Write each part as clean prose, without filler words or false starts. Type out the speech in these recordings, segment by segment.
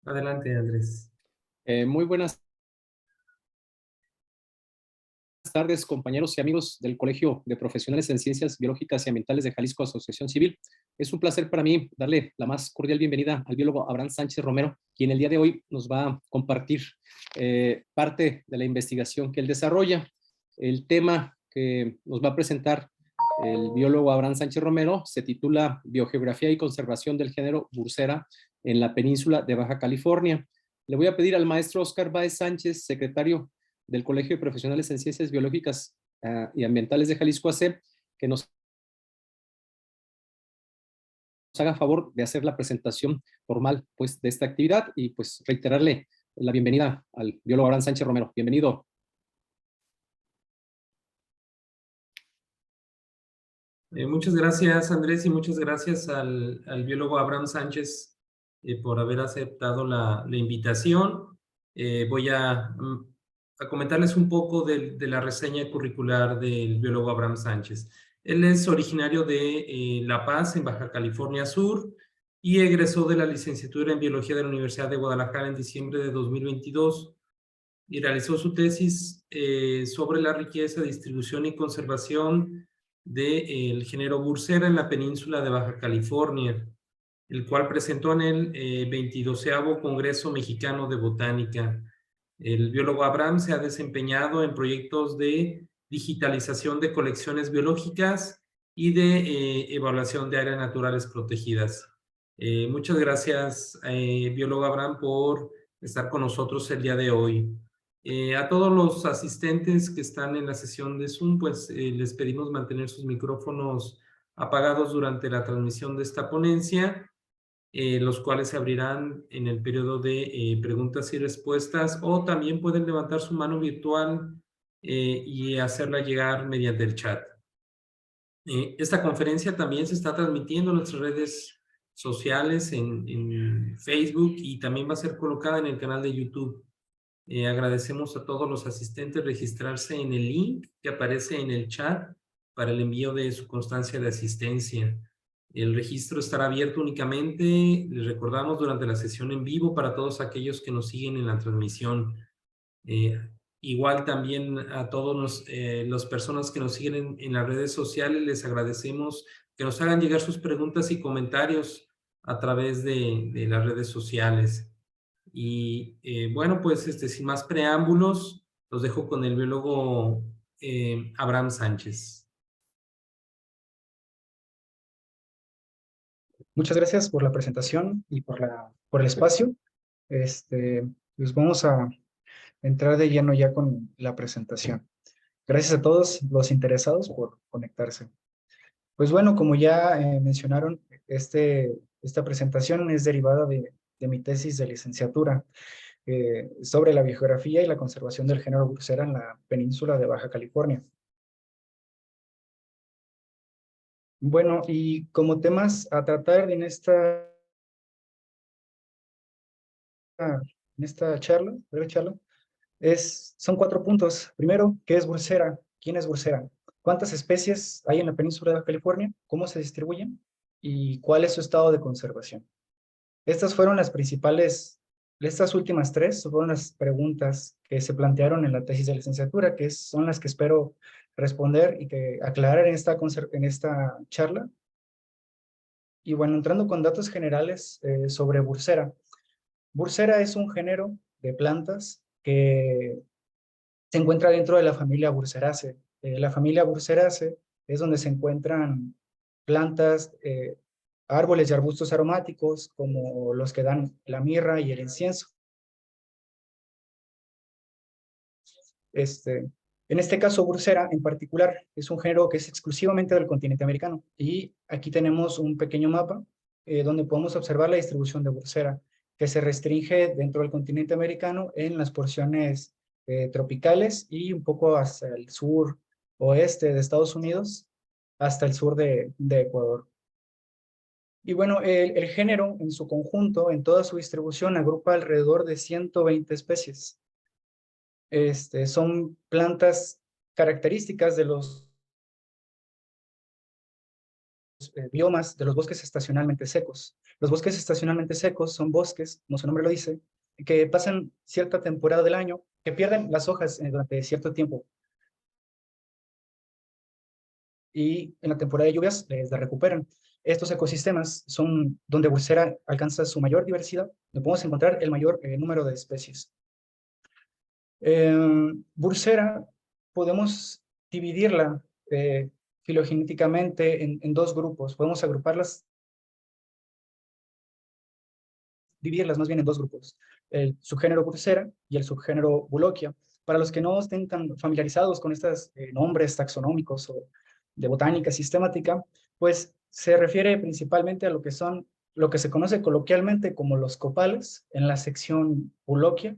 Adelante, Andrés. Muy buenas tardes, compañeros y amigos del Colegio de Profesionales en Ciencias Biológicas y Ambientales de Jalisco, Asociación Civil. Es un placer para mí darle la más cordial bienvenida al biólogo Abraham Sánchez Romero, quien el día de hoy nos va a compartir parte de la investigación que él desarrolla. El tema que nos va a presentar el biólogo Abraham Sánchez Romero se titula Biogeografía y conservación del género Bursera en la península de Baja California. Le voy a pedir al maestro Oscar Báez Sánchez, secretario del Colegio de Profesionales en Ciencias Biológicas y Ambientales de Jalisco AC, que nos haga favor de hacer la presentación formal pues, de esta actividad y pues reiterarle la bienvenida al biólogo Abraham Sánchez Romero. Bienvenido. Muchas gracias, Andrés, y muchas gracias al biólogo Abraham Sánchez por haber aceptado la invitación. Voy a comentarles un poco de la reseña curricular del biólogo Abraham Sánchez. Él es originario de La Paz, en Baja California Sur, y egresó de la licenciatura en Biología de la Universidad de Guadalajara en diciembre de 2022 y realizó su tesis sobre la riqueza, distribución y conservación del género Bursera en la península de Baja California, el cual presentó en el 22º Congreso Mexicano de Botánica. El biólogo Abraham se ha desempeñado en proyectos de digitalización de colecciones biológicas y de evaluación de áreas naturales protegidas. Muchas gracias, biólogo Abraham, por estar con nosotros el día de hoy. A todos los asistentes que están en la sesión de Zoom, pues les pedimos mantener sus micrófonos apagados durante la transmisión de esta ponencia, los cuales se abrirán en el periodo de preguntas y respuestas, o también pueden levantar su mano virtual y hacerla llegar mediante el chat. Esta conferencia también se está transmitiendo en nuestras redes sociales, en Facebook, y también va a ser colocada en el canal de YouTube. Agradecemos a todos los asistentes registrarse en el link que aparece en el chat para el envío de su constancia de asistencia. El registro estará abierto únicamente, les recordamos, durante la sesión en vivo para todos aquellos que nos siguen en la transmisión. Igual también a todos las personas que nos siguen en las redes sociales, les agradecemos que nos hagan llegar sus preguntas y comentarios a través de las redes sociales. Y bueno, pues sin más preámbulos, los dejo con el biólogo Abraham Sánchez. Muchas gracias por la presentación y por el espacio. Pues vamos a entrar de lleno ya con la presentación. Gracias a todos los interesados por conectarse. Pues bueno, como ya mencionaron, esta presentación es derivada de mi tesis de licenciatura sobre la biogeografía y la conservación del género Bursera en la península de Baja California. Bueno, y como temas a tratar en esta breve charla, son 4 puntos. Primero, ¿qué es Bursera? ¿Quién es Bursera? ¿Cuántas especies hay en la península de Baja California? ¿Cómo se distribuyen? ¿Y cuál es su estado de conservación? Estas últimas 3 fueron las preguntas que se plantearon en la tesis de licenciatura, que son las que espero responder y que aclarar en esta charla. Y bueno, entrando con datos generales sobre Bursera. Bursera es un género de plantas que se encuentra dentro de la familia Burseraceae. La familia Burseraceae es donde se encuentran plantas, árboles y arbustos aromáticos, como los que dan la mirra y el incienso. En este caso, Bursera en particular es un género que es exclusivamente del continente americano. Y aquí tenemos un pequeño mapa donde podemos observar la distribución de Bursera, que se restringe dentro del continente americano en las porciones tropicales y un poco hacia el sur oeste de Estados Unidos, hasta el sur de Ecuador. Y bueno, el género en su conjunto, en toda su distribución, agrupa alrededor de 120 especies. Son plantas características de los biomas de los bosques estacionalmente secos. Los bosques estacionalmente secos son bosques, como su nombre lo dice, que pasan cierta temporada del año, que pierden las hojas durante cierto tiempo. Y en la temporada de lluvias se recuperan. Estos ecosistemas son donde Bursera alcanza su mayor diversidad, donde podemos encontrar el mayor número de especies. Bursera podemos dividirla filogenéticamente en dos grupos. Podemos agruparlas, dividirlas más bien en dos grupos. El subgénero Bursera y el subgénero Buloquia. Para los que no estén tan familiarizados con estos nombres taxonómicos o de botánica sistemática, pues se refiere principalmente a lo que se conoce coloquialmente como los copales en la sección Buloquia.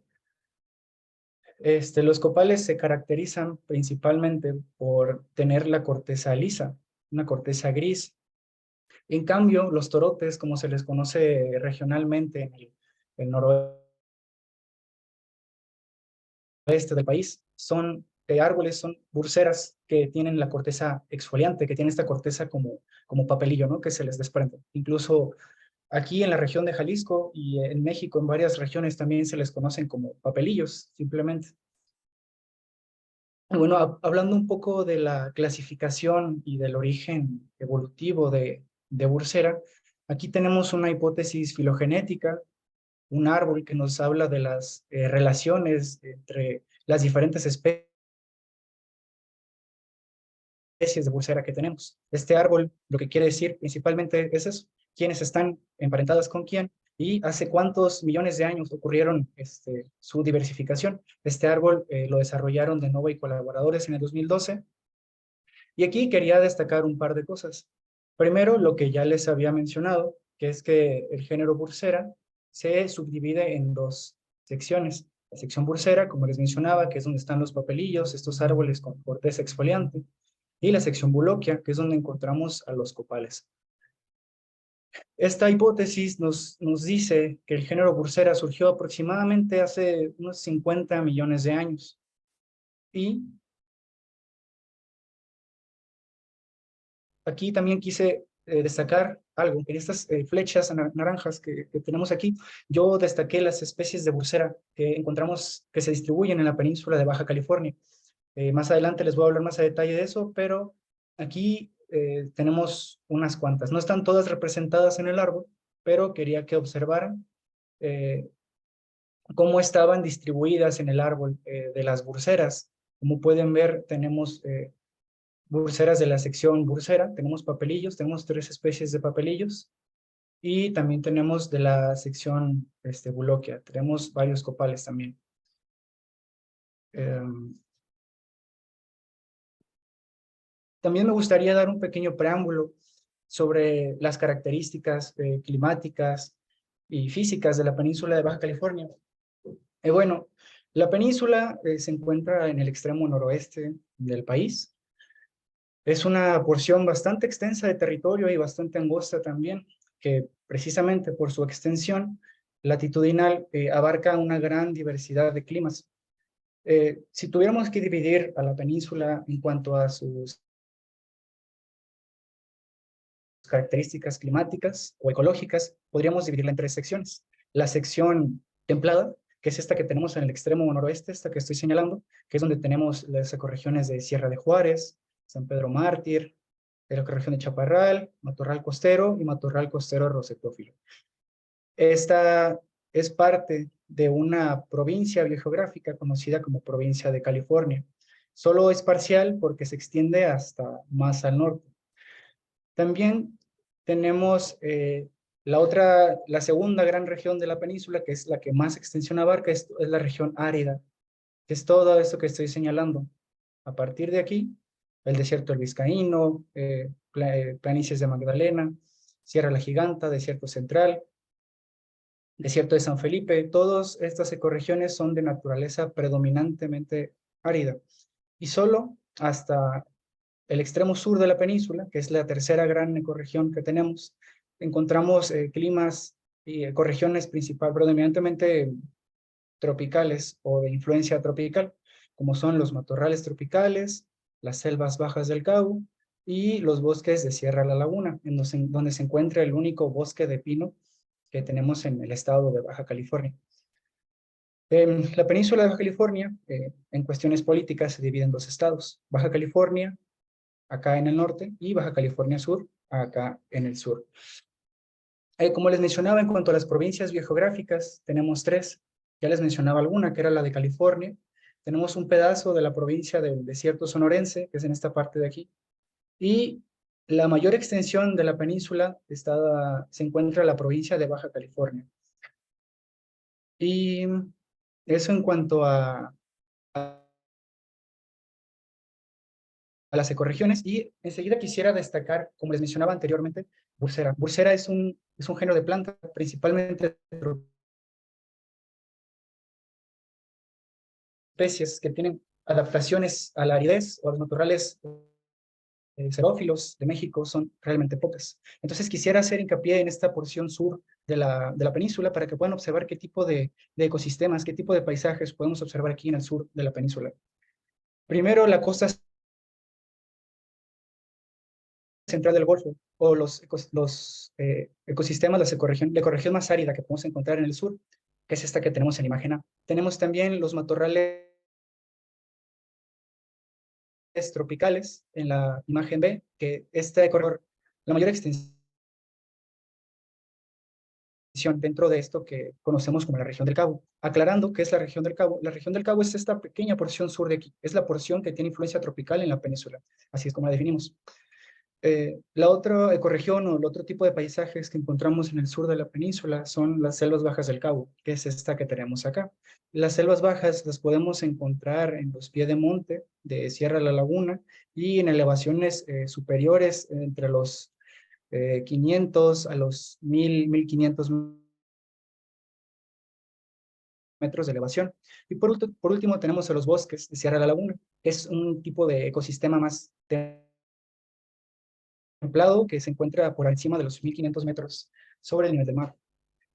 Los copales se caracterizan principalmente por tener la corteza lisa, una corteza gris. En cambio, los torotes, como se les conoce regionalmente en el noroeste del país, son árboles, son burseras que tienen la corteza exfoliante, que tienen esta corteza como papelillo, ¿no? Que se les desprende. Incluso aquí en la región de Jalisco y en México, en varias regiones también se les conocen como papelillos, simplemente. Bueno, hablando un poco de la clasificación y del origen evolutivo de Bursera, aquí tenemos una hipótesis filogenética, un árbol que nos habla de las relaciones entre las diferentes especies de Bursera que tenemos. Este árbol lo que quiere decir principalmente es eso, quiénes están emparentadas con quién y hace cuántos millones de años ocurrieron su diversificación. Este árbol lo desarrollaron de nuevo y colaboradores en el 2012. Y aquí quería destacar un par de cosas. Primero, lo que ya les había mencionado, que es que el género Bursera se subdivide en dos secciones. La sección Bursera, como les mencionaba, que es donde están los papelillos, estos árboles con corteza exfoliante, y la sección Buloquia, que es donde encontramos a los copales. Esta hipótesis nos dice que el género Bursera surgió aproximadamente hace unos 50 millones de años. Y aquí también quise destacar algo. En estas flechas naranjas que tenemos aquí, yo destaqué las especies de Bursera que encontramos que se distribuyen en la península de Baja California. Más adelante les voy a hablar más a detalle de eso, pero aquí tenemos unas cuantas. No están todas representadas en el árbol, pero quería que observaran cómo estaban distribuidas en el árbol de las burseras. Como pueden ver, tenemos burseras de la sección bursera, tenemos papelillos, tenemos 3 especies de papelillos, y también tenemos de la sección Buloquia, tenemos varios copales también. También me gustaría dar un pequeño preámbulo sobre las características climáticas y físicas de la península de Baja California. Bueno, la península se encuentra en el extremo noroeste del país. Es una porción bastante extensa de territorio y bastante angosta también, que precisamente por su extensión latitudinal abarca una gran diversidad de climas. Si tuviéramos que dividir a la península en cuanto a sus características climáticas o ecológicas, podríamos dividirla en 3 secciones. La sección templada, que es esta que tenemos en el extremo noroeste, esta que estoy señalando, que es donde tenemos las ecorregiones de Sierra de Juárez, San Pedro Mártir, la ecorregión de Chaparral, matorral costero y matorral costero rosetófilo. Esta es parte de una provincia biogeográfica conocida como provincia de California. Solo es parcial porque se extiende hasta más al norte. También tenemos la segunda gran región de la península, que es la que más extensión abarca, es la región árida, que es todo esto que estoy señalando. A partir de aquí, el desierto del Vizcaíno, planicies de Magdalena, Sierra La Giganta, desierto central, desierto de San Felipe, todas estas ecorregiones son de naturaleza predominantemente árida. Y solo hasta el extremo sur de la península, que es la tercera gran ecorregión que tenemos, encontramos climas y ecorregiones predominantemente tropicales o de influencia tropical, como son los matorrales tropicales, las selvas bajas del Cabo y los bosques de Sierra La Laguna, donde se encuentra el único bosque de pino que tenemos en el estado de Baja California. La península de Baja California, en cuestiones políticas, se divide en dos estados: Baja California, acá en el norte, y Baja California Sur, acá en el sur. Como les mencionaba, en cuanto a las provincias biogeográficas, tenemos tres. Ya les mencionaba alguna, que era la de California. Tenemos un pedazo de la provincia del desierto sonorense, que es en esta parte de aquí. Y la mayor extensión de la península se encuentra en la provincia de Baja California. Y eso en cuanto a las ecorregiones. Y enseguida quisiera destacar, como les mencionaba anteriormente, Bursera. Bursera es un género de planta, principalmente especies que tienen adaptaciones a la aridez o a los matorrales xerófilos de México son realmente pocas. Entonces quisiera hacer hincapié en esta porción sur de la península para que puedan observar qué tipo de ecosistemas, qué tipo de paisajes podemos observar aquí en el sur de la península. Primero, la costa central del Golfo, o los ecosistemas, la ecorregión más árida que podemos encontrar en el sur, que es esta que tenemos en imagen A. Tenemos también los matorrales tropicales en la imagen B, que este corredor, la mayor extensión dentro de esto que conocemos como la región del Cabo. Aclarando qué es la región del Cabo es esta pequeña porción sur de aquí, es la porción que tiene influencia tropical en la península, así es como la definimos. La otra ecorregión o el otro tipo de paisajes que encontramos en el sur de la península son las selvas bajas del Cabo, que es esta que tenemos acá. Las selvas bajas las podemos encontrar en los pies de monte de Sierra La Laguna y en elevaciones superiores entre los 500 a los 1500 metros de elevación. Y por último tenemos a los bosques de Sierra La Laguna. Es un tipo de ecosistema más templado que se encuentra por encima de los 1500 metros sobre el nivel del mar.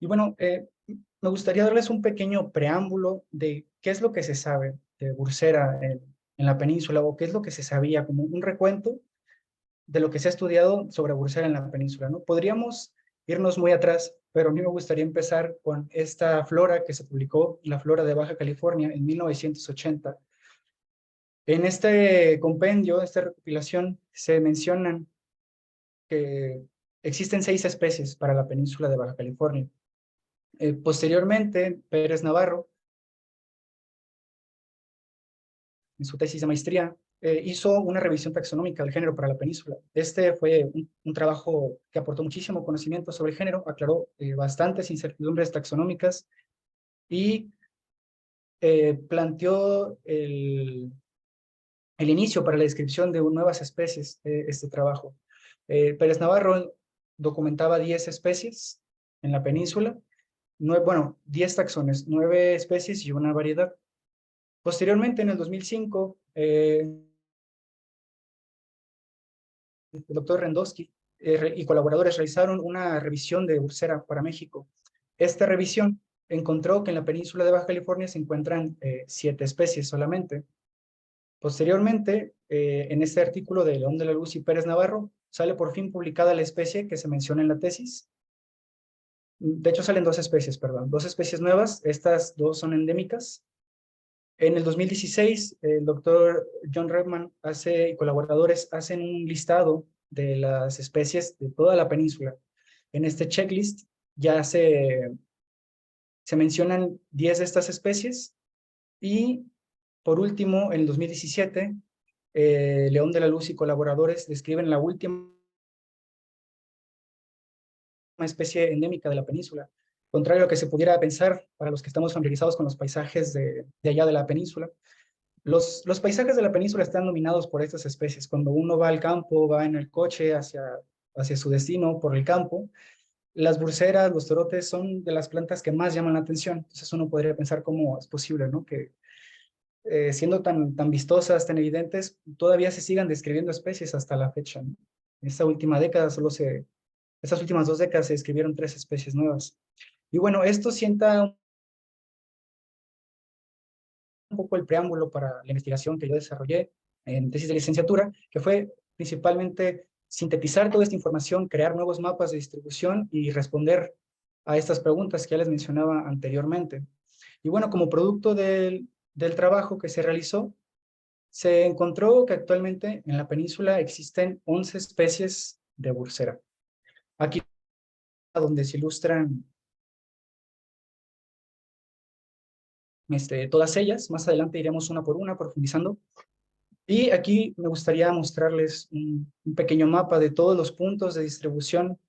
Y bueno, me gustaría darles un pequeño preámbulo de qué es lo que se sabe de Bursera en la península, o qué es lo que se sabía, como un recuento de lo que se ha estudiado sobre Bursera en la península, ¿no? Podríamos irnos muy atrás, pero a mí me gustaría empezar con esta flora que se publicó, la Flora de Baja California, en 1980. En este compendio, esta recopilación, se mencionan que existen 6 especies para la península de Baja California. Posteriormente, Pérez Navarro, en su tesis de maestría, hizo una revisión taxonómica del género para la península. Este fue un trabajo que aportó muchísimo conocimiento sobre el género, aclaró bastantes incertidumbres taxonómicas y planteó el inicio para la descripción de nuevas especies, este trabajo. Pérez Navarro documentaba 10 especies en la península, 10 taxones, 9 especies y una variedad. Posteriormente, en el 2005, el doctor Rendowski y colaboradores realizaron una revisión de Bursera para México. Esta revisión encontró que en la península de Baja California se encuentran 7 especies solamente. Posteriormente, en este artículo de León de la Luz y Pérez Navarro, sale por fin publicada la especie que se menciona en la tesis. De hecho, salen 2 especies, perdón, 2 especies nuevas. Estas 2 son endémicas. En el 2016, el doctor John Redman y colaboradores hacen un listado de las especies de toda la península. En este checklist ya se mencionan 10 de estas especies y, por último, en el 2017, León de la Luz y colaboradores describen la última especie endémica de la península. Contrario a lo que se pudiera pensar para los que estamos familiarizados con los paisajes de allá de la península, los paisajes de la península están dominados por estas especies. Cuando uno va al campo, va en el coche hacia su destino por el campo, las burseras, los torotes son de las plantas que más llaman la atención. Entonces uno podría pensar cómo es posible, ¿no? Que siendo tan vistosas, tan evidentes, todavía se sigan describiendo especies hasta la fecha, ¿no? En esta última década estas últimas 2 décadas se describieron 3 especies nuevas. Y bueno, esto sienta un poco el preámbulo para la investigación que yo desarrollé en tesis de licenciatura, que fue principalmente sintetizar toda esta información, crear nuevos mapas de distribución y responder a estas preguntas que ya les mencionaba anteriormente. Y bueno, como producto del trabajo que se realizó, se encontró que actualmente en la península existen 11 especies de bursera. Aquí donde se ilustran todas ellas. Más adelante iremos una por una profundizando. Y aquí me gustaría mostrarles un pequeño mapa de todos los puntos de distribución,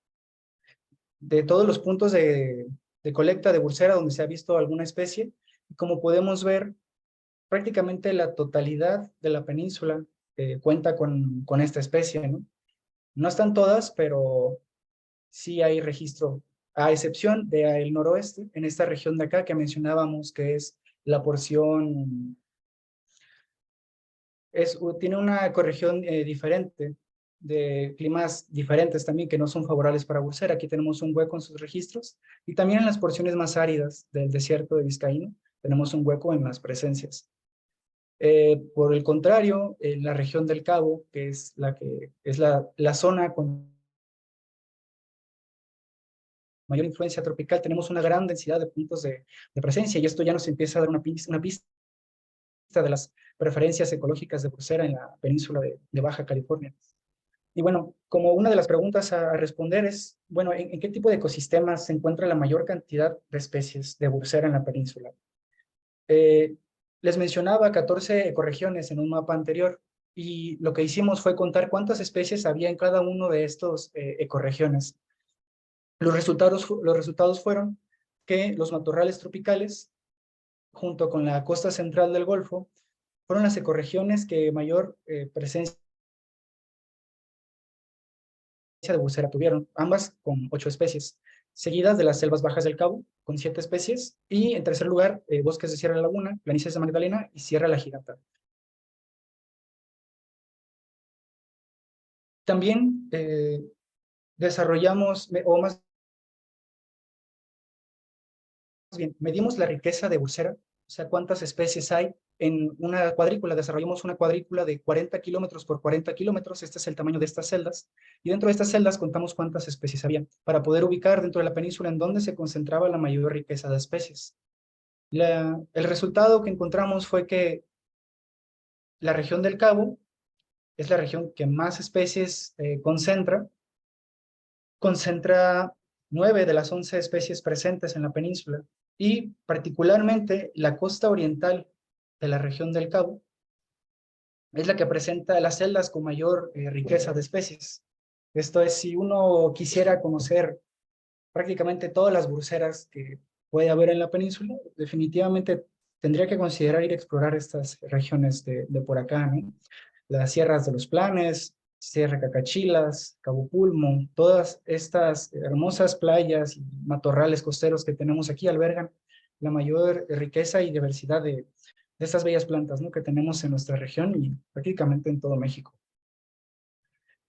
de todos los puntos de colecta de bursera donde se ha visto alguna especie. Y como podemos ver, prácticamente la totalidad de la península cuenta con esta especie, ¿no? No están todas, pero sí hay registro, a excepción del noroeste, en esta región de acá que mencionábamos, que es la porción, tiene una ecorregión diferente, de climas diferentes también, que no son favorables para bursera. Aquí tenemos un hueco en sus registros, y también en las porciones más áridas del desierto de Vizcaíno, tenemos un hueco en las presencias. Por el contrario, en la región del Cabo, que es la zona con mayor influencia tropical, tenemos una gran densidad de puntos de presencia, y esto ya nos empieza a dar una pista de las preferencias ecológicas de bursera en la península de Baja California. Y bueno, como una de las preguntas a responder es, bueno, ¿en qué tipo de ecosistemas se encuentra la mayor cantidad de especies de bursera en la península? Les mencionaba 14 ecorregiones en un mapa anterior, y lo que hicimos fue contar cuántas especies había en cada uno de estos ecorregiones. Los resultados fueron que los matorrales tropicales, junto con la costa central del Golfo, fueron las ecorregiones que mayor presencia de bursera tuvieron, ambas con 8 especies, seguidas de las selvas bajas del Cabo, con 7 especies, y en tercer lugar, bosques de Sierra Laguna, planicies de Magdalena y Sierra La Giganta. También desarrollamos, o más bien, medimos la riqueza de bursera, o sea, cuántas especies hay en una cuadrícula. Desarrollamos una cuadrícula de 40 kilómetros por 40 kilómetros, este es el tamaño de estas celdas, y dentro de estas celdas contamos cuántas especies había, para poder ubicar dentro de la península en dónde se concentraba la mayor riqueza de especies. El resultado que encontramos fue que la región del Cabo es la región que más especies concentra 9 de las 11 especies presentes en la península, y particularmente la costa oriental de la región del Cabo es la que presenta las celdas con mayor riqueza de especies. Esto es, si uno quisiera conocer prácticamente todas las burseras que puede haber en la península, definitivamente tendría que considerar ir a explorar estas regiones de por acá, ¿no? Las sierras de los Planes, Sierra Cacachilas, Cabo Pulmo, todas estas hermosas playas y matorrales costeros que tenemos aquí albergan la mayor riqueza y diversidad de estas bellas plantas, ¿no?, que tenemos en nuestra región y prácticamente en todo México.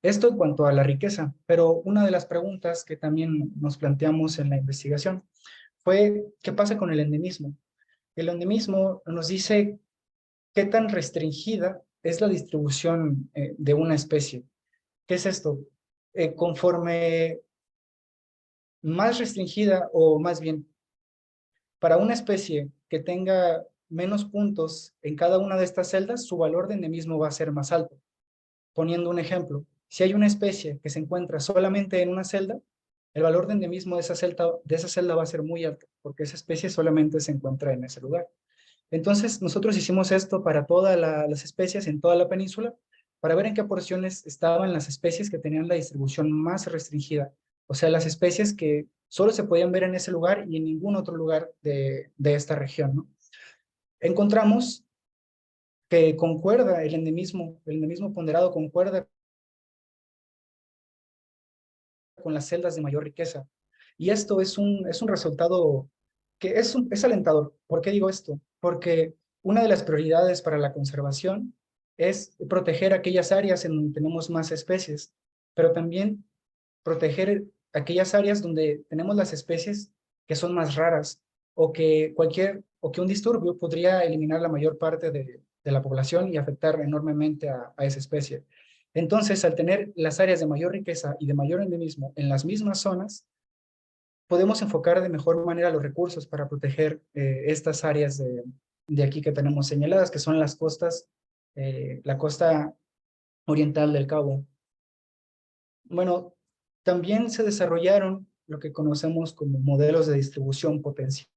Esto en cuanto a la riqueza, pero una de las preguntas que también nos planteamos en la investigación fue, ¿qué pasa con el endemismo? El endemismo nos dice qué tan restringida es la distribución de una especie. ¿Qué es esto? Conforme más restringida, o más bien, para una especie que tenga menos puntos en cada una de estas celdas, su valor de endemismo va a ser más alto. Poniendo un ejemplo, si hay una especie que se encuentra solamente en una celda, el valor de endemismo de esa celda va a ser muy alto, porque esa especie solamente se encuentra en ese lugar. Entonces, nosotros hicimos esto para todas las especies en toda la península, para ver en qué porciones estaban las especies que tenían la distribución más restringida, o sea, las especies que solo se podían ver en ese lugar y en ningún otro lugar de esta región, ¿no? Encontramos que concuerda el endemismo ponderado concuerda con las celdas de mayor riqueza. Y esto es un resultado que es alentador. ¿Por qué digo esto? Porque una de las prioridades para la conservación es proteger aquellas áreas en donde tenemos más especies, pero también proteger aquellas áreas donde tenemos las especies que son más raras, o que un disturbio podría eliminar la mayor parte de la población y afectar enormemente a esa especie. Entonces, al tener las áreas de mayor riqueza y de mayor endemismo en las mismas zonas, podemos enfocar de mejor manera los recursos para proteger estas áreas de aquí que tenemos señaladas, que son las costas, la costa oriental del Cabo. Bueno, también se desarrollaron lo que conocemos como modelos de distribución potencial.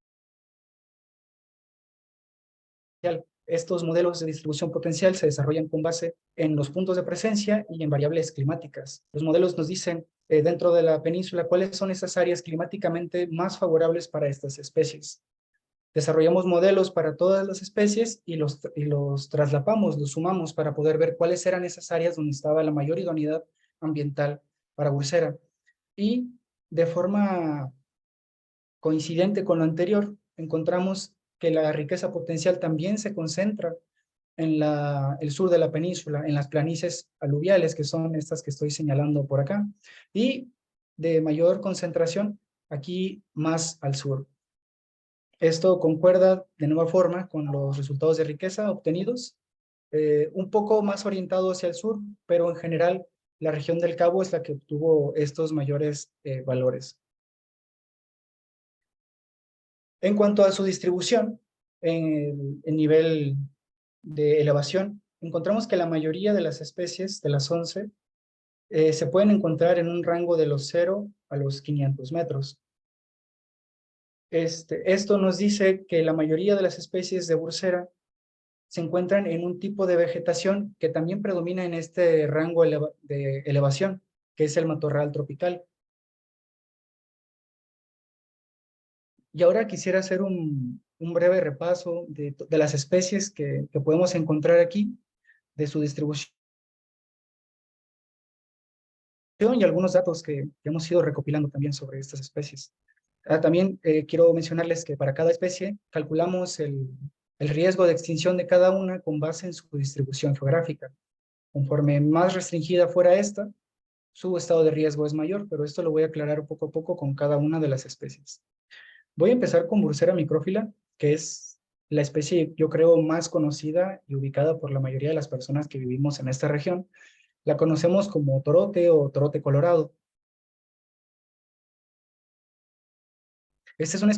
Estos modelos de distribución potencial se desarrollan con base en los puntos de presencia y en variables climáticas. Los modelos nos dicen dentro de la península cuáles son esas áreas climáticamente más favorables para estas especies. Desarrollamos modelos para todas las especies y los traslapamos, los sumamos para poder ver cuáles eran esas áreas donde estaba la mayor idoneidad ambiental para Bursera. Y de forma coincidente con lo anterior, encontramos que la riqueza potencial también se concentra en el sur de la península, en las planicies aluviales, que son estas que estoy señalando por acá, y de mayor concentración aquí más al sur. Esto concuerda de nueva forma con los resultados de riqueza obtenidos, un poco más orientado hacia el sur, pero en general la región del Cabo es la que obtuvo estos mayores valores. En cuanto a su distribución, en el nivel de elevación, encontramos que la mayoría de las especies, de las 11, se pueden encontrar en un rango de los 0 a los 500 metros. Esto nos dice que la mayoría de las especies de Bursera se encuentran en un tipo de vegetación que también predomina en este rango de elevación, que es el matorral tropical. Y ahora quisiera hacer un breve repaso de las especies que podemos encontrar aquí, de su distribución y algunos datos que hemos ido recopilando también sobre estas especies. También quiero mencionarles que para cada especie calculamos el riesgo de extinción de cada una con base en su distribución geográfica. Conforme más restringida fuera esta, su estado de riesgo es mayor, pero esto lo voy a aclarar poco a poco con cada una de las especies. Voy a empezar con Bursera micrófila, que es la especie, yo creo, más conocida y ubicada por la mayoría de las personas que vivimos en esta región. La conocemos como torote o torote colorado. Esta es la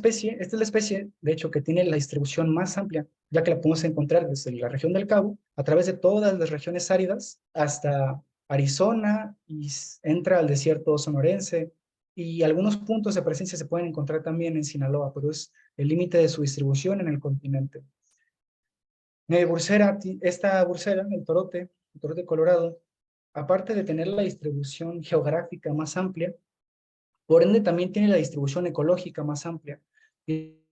especie, de hecho, que tiene la distribución más amplia, ya que la podemos encontrar desde la región del Cabo, a través de todas las regiones áridas, hasta Arizona, y entra al desierto sonorense, y algunos puntos de presencia se pueden encontrar también en Sinaloa, pero es el límite de su distribución en el continente. Esta bursera, el torote colorado, aparte de tener la distribución geográfica más amplia, por ende también tiene la distribución ecológica más amplia. Y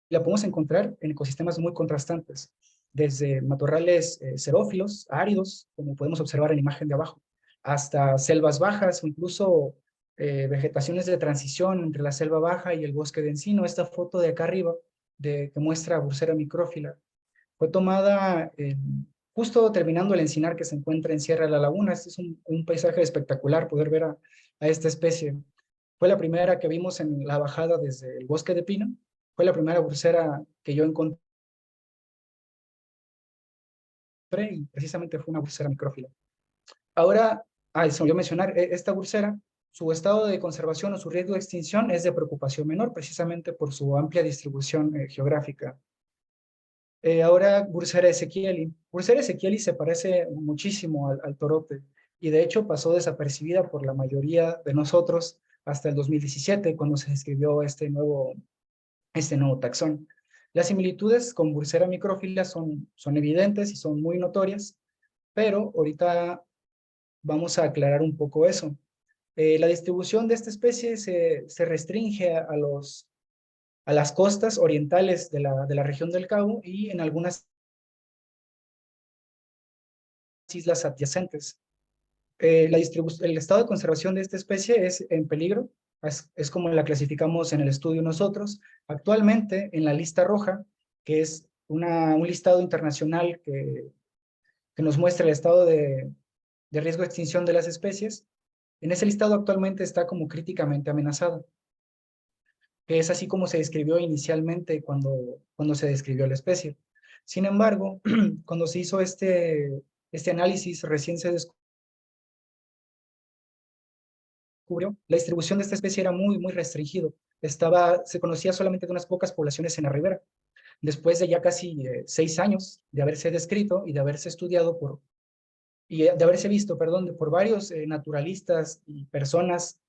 la podemos encontrar en ecosistemas muy contrastantes, desde matorrales xerófilos, áridos, como podemos observar en la imagen de abajo, hasta selvas bajas o incluso vegetaciones de transición entre la selva baja y el bosque de encino. Esta foto de acá arriba, que muestra a Bursera micrófila, fue tomada justo terminando el encinar que se encuentra en Sierra de la Laguna. Este es un paisaje espectacular poder ver a esta especie. Fue la primera que vimos en la bajada desde el bosque de pino. Fue la primera bursera que yo encontré y precisamente fue una bursera micrófila. Ahora, se me olvidó mencionar, esta bursera, su estado de conservación o su riesgo de extinción es de preocupación menor, precisamente por su amplia distribución geográfica. Ahora, Bursera ezequieli. Bursera ezequieli se parece muchísimo al torote y de hecho pasó desapercibida por la mayoría de nosotros hasta el 2017, cuando se describió este nuevo taxón. Las similitudes con Bursera micrófila son evidentes y son muy notorias, pero ahorita vamos a aclarar un poco eso. La distribución de esta especie se restringe a las costas orientales de la región del Cabo y en algunas islas adyacentes. El estado de conservación de esta especie es en peligro, es como la clasificamos en el estudio nosotros. Actualmente en la lista roja, que es un listado internacional que nos muestra el estado de riesgo de extinción de las especies, en ese listado actualmente está como críticamente amenazada, que es así como se describió inicialmente cuando se describió la especie. Sin embargo, cuando se hizo este este análisis recién se descubrió, la distribución de esta especie era muy restringido. Se conocía solamente de unas pocas poblaciones en la ribera. Después de ya casi 6 años de haberse descrito y de haberse estudiado de haberse visto, perdón, por varios naturalistas y personas,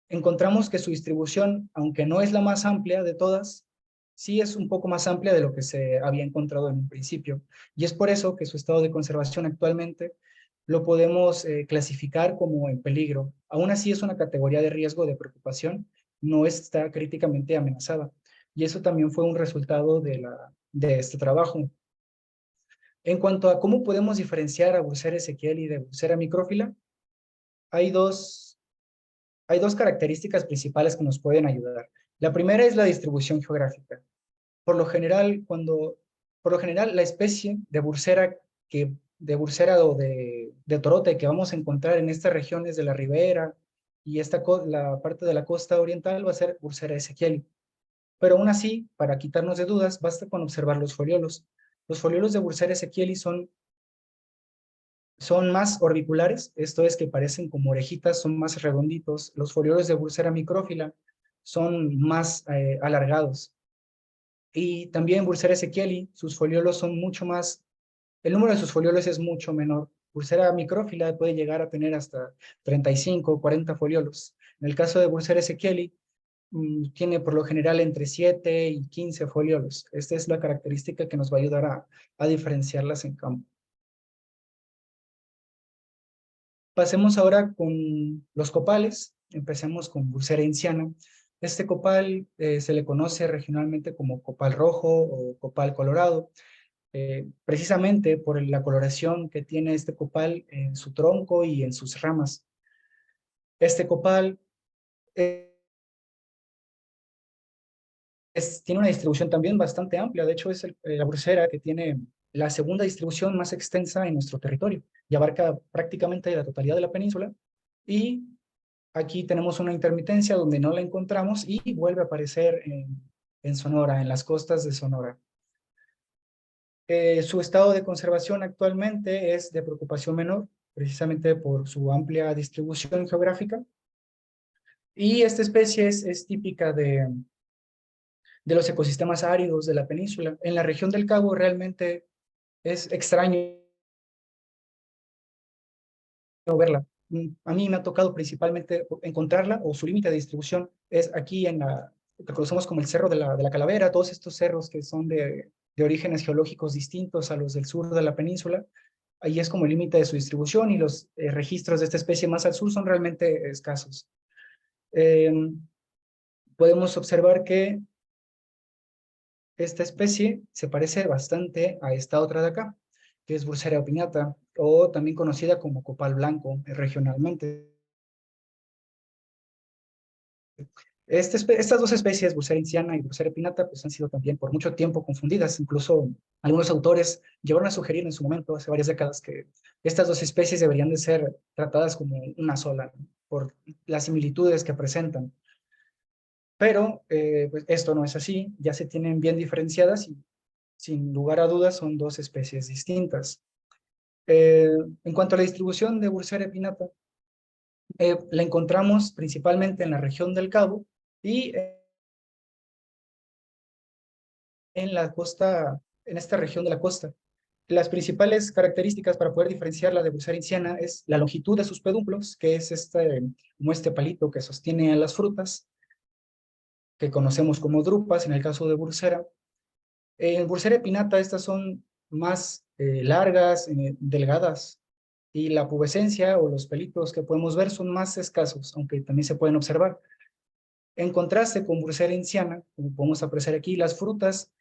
encontramos que su distribución, aunque no es la más amplia de todas, sí es un poco más amplia de lo que se había encontrado en un principio. Y es por eso que su estado de conservación actualmente lo podemos clasificar como en peligro. Aún así es una categoría de riesgo de preocupación, no está críticamente amenazada. Y eso también fue un resultado de este trabajo. En cuanto a cómo podemos diferenciar a Bursera ezequieli de Bursera micrófila, hay dos características principales que nos pueden ayudar. La primera es la distribución geográfica. Por lo general, la especie de Bursera o de torote que vamos a encontrar en estas regiones de la ribera y la parte de la costa oriental va a ser Bursera ezequieli. Pero aún así, para quitarnos de dudas, basta con observar los foliolos. Los foliolos de Bursera ezequieli son más orbiculares, esto es que parecen como orejitas, son más redonditos. Los foliolos de Bursera micrófila son más alargados. Y también Bursera ezequieli, sus foliolos son mucho más, el número de sus foliolos es mucho menor. Bursera micrófila puede llegar a tener hasta 35 o 40 foliolos. En el caso de Bursera ezequieli, tiene por lo general entre 7 y 15 foliolos. Esta es la característica que nos va a ayudar a diferenciarlas en campo. Pasemos ahora con los copales. Empecemos con Bursera inciana. Este copal se le conoce regionalmente como copal rojo o copal colorado, precisamente por la coloración que tiene este copal en su tronco y en sus ramas. Este copal tiene una distribución también bastante amplia. De hecho, es la Bursera que tiene la segunda distribución más extensa en nuestro territorio y abarca prácticamente la totalidad de la península. Y aquí tenemos una intermitencia donde no la encontramos y vuelve a aparecer en Sonora, en las costas de Sonora. Su estado de conservación actualmente es de preocupación menor, precisamente por su amplia distribución geográfica. Y esta especie es típica de los ecosistemas áridos de la península. En la región del Cabo realmente es extraño verla. A mí me ha tocado principalmente encontrarla, o su límite de distribución es aquí en lo que conocemos como el Cerro de la Calavera, todos estos cerros que son de orígenes geológicos distintos a los del sur de la península. Ahí es como el límite de su distribución y los registros de esta especie más al sur son realmente escasos. Podemos observar que esta especie se parece bastante a esta otra de acá, que es Bursera opinata, o también conocida como copal blanco regionalmente. Estas dos especies, Bursera inciana y Bursera opinata, pues han sido también por mucho tiempo confundidas. Incluso algunos autores llegaron a sugerir en su momento, hace varias décadas, que estas dos especies deberían de ser tratadas como una sola, ¿no? Por las similitudes que presentan. Pero pues esto no es así, ya se tienen bien diferenciadas y sin lugar a dudas son dos especies distintas. En cuanto a la distribución de Bursera opinata, la encontramos principalmente en la región del Cabo y en la costa, en esta región de la costa. Las principales características para poder diferenciarla de Bursera inciana es la longitud de sus pedúnculos, que es como este palito que sostiene a las frutas, que conocemos como drupas en el caso de Bursera. En Bursera opinata estas son más largas, delgadas, y la pubescencia o los pelitos que podemos ver son más escasos, aunque también se pueden observar. En contraste con Bursera inciana, como podemos apreciar aquí, las frutas